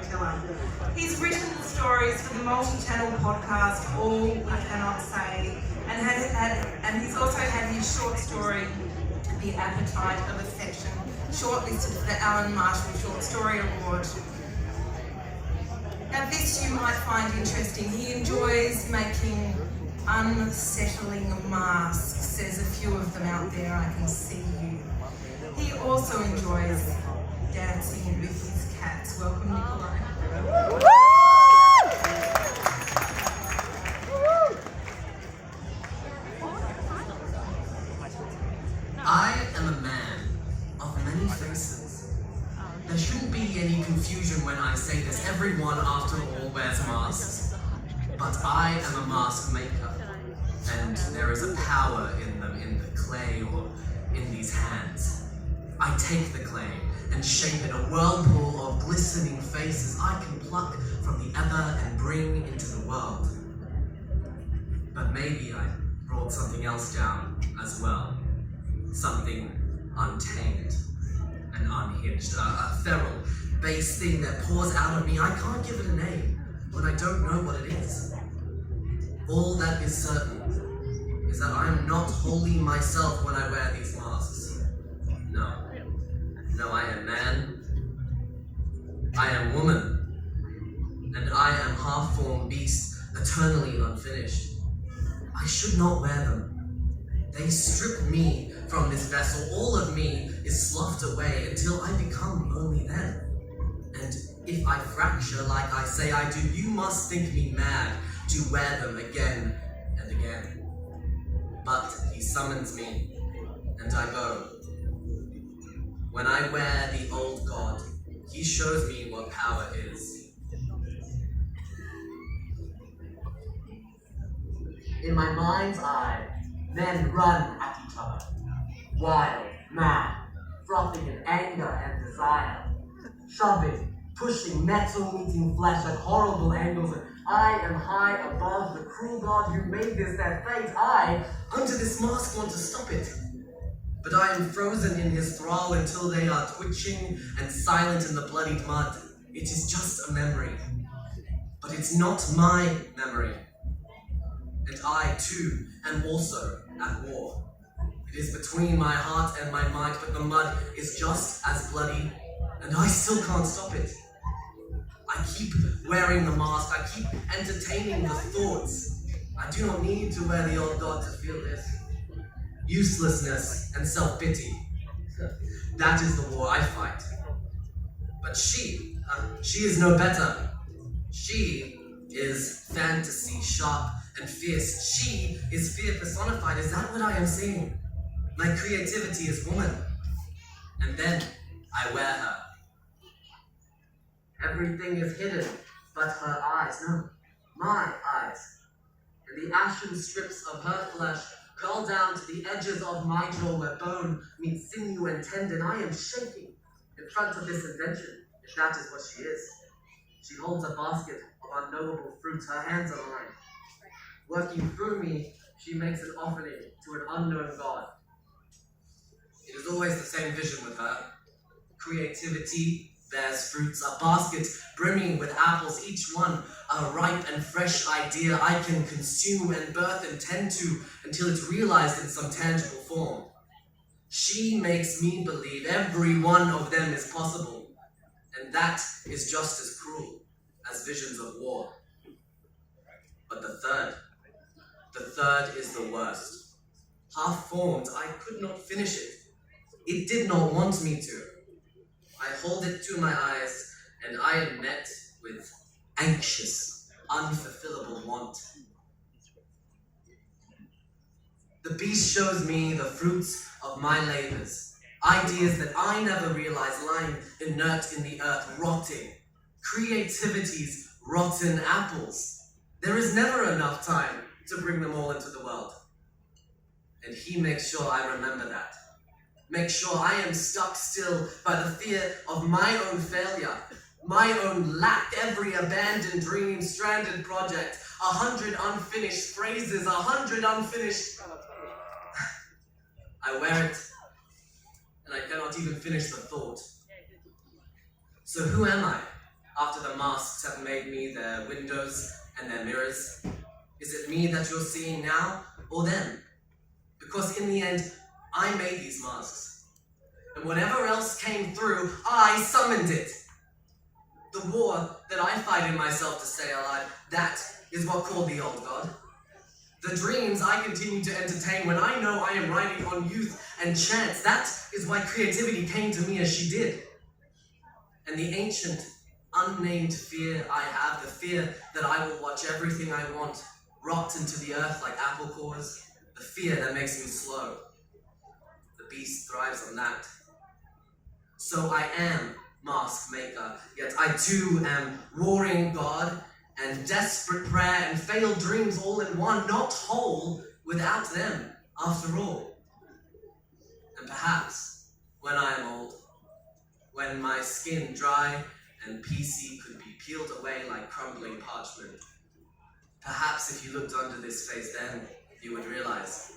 storyteller. He's written the stories for the multi-channel podcast All We Cannot Say, and he's also had his short story, The Appetite of Affection, shortlisted for the Alan Marshall Short Story Award. Now this you might find interesting. He enjoys making unsettling masks. There's a few of them out there, I can see you. He also enjoys dancing with his cats. Welcome, Nikolai. I am a man of many faces. There shouldn't be any confusion when I say this. Everyone, after all, wears masks. But I am a mask maker, and there is a power in them, in the clay or in these hands. I take the clay and shape it, a whirlpool of glistening faces I can pluck from the ether and bring into the world. But maybe I brought something else down as well. Something untamed and unhinged, a feral, base thing that pours out of me. I can't give it a name when I don't know what it is. All that is certain is that I am not wholly myself when I wear these masks. No, I am man, I am woman, and I am half-formed beast, eternally unfinished. I should not wear them. They strip me from this vessel. All of me is sloughed away until I become only them. And if I fracture like I say I do, you must think me mad to wear them again and again. But he summons me, and I go. When I wear the old god, he shows me what power is. In my mind's eye, men run at each other, wild, mad, frothing in anger and desire, shoving, pushing, metal meeting flesh at horrible angles, and I am high above the cruel god who made this their fate. I, under this mask, want to stop it. But I am frozen in his thrall until they are twitching and silent in the bloodied mud. It is just a memory. But it's not my memory. And I, too, am also at war. It is between my heart and my mind, but the mud is just as bloody, and I still can't stop it. I keep wearing the mask. I keep entertaining the thoughts. I do not need to wear the old god to feel this. Uselessness and self-pity. That is the war I fight. But she is no better. She is fantasy, sharp and fierce. She is fear personified. Is that what I am seeing? My creativity is woman. And then I wear her. Everything is hidden but her eyes. No, my eyes. And the ashen strips of her flesh curl down to the edges of my jaw where bone meets sinew and tendon. I am shaking in front of this invention, if that is what she is. She holds a basket of unknowable fruits. Her hands are mine. Working through me, she makes an offering to an unknown god. It is always the same vision with her. Creativity bears fruits, a basket brimming with apples, each one a ripe and fresh idea I can consume and birth and tend to until it's realized in some tangible form. She makes me believe every one of them is possible, and that is just as cruel as visions of war. But the third is the worst. Half-formed, I could not finish it. It did not want me to. I hold it to my eyes, and I am met with anxious, unfulfillable want. The beast shows me the fruits of my labors, ideas that I never realized lying inert in the earth, rotting. Creativity's rotten apples. There is never enough time to bring them all into the world. And he makes sure I remember that. Make sure I am stuck still by the fear of my own failure, my own lack, every abandoned dream, stranded project, 100 unfinished phrases, 100 unfinished... I wear it, and I cannot even finish the thought. So who am I? after the masks have made me their windows and their mirrors? Is it me that you're seeing now, or them? Because in the end, I made these masks. And whatever else came through, I summoned it. The war that I fight in myself to stay alive, that is what called the old god. The dreams I continue to entertain when I know I am riding on youth and chance, that is why creativity came to me as she did. And the ancient, unnamed fear I have, the fear that I will watch everything I want rot into the earth like apple cores, the fear that makes me slow. The beast thrives on that. So I am mask maker, yet I too am warring god and desperate prayer and failed dreams all in one, not whole without them, after all. And perhaps, when I am old, when my skin dry and PC could be peeled away like crumbling parchment, perhaps if you looked under this face then, you would realize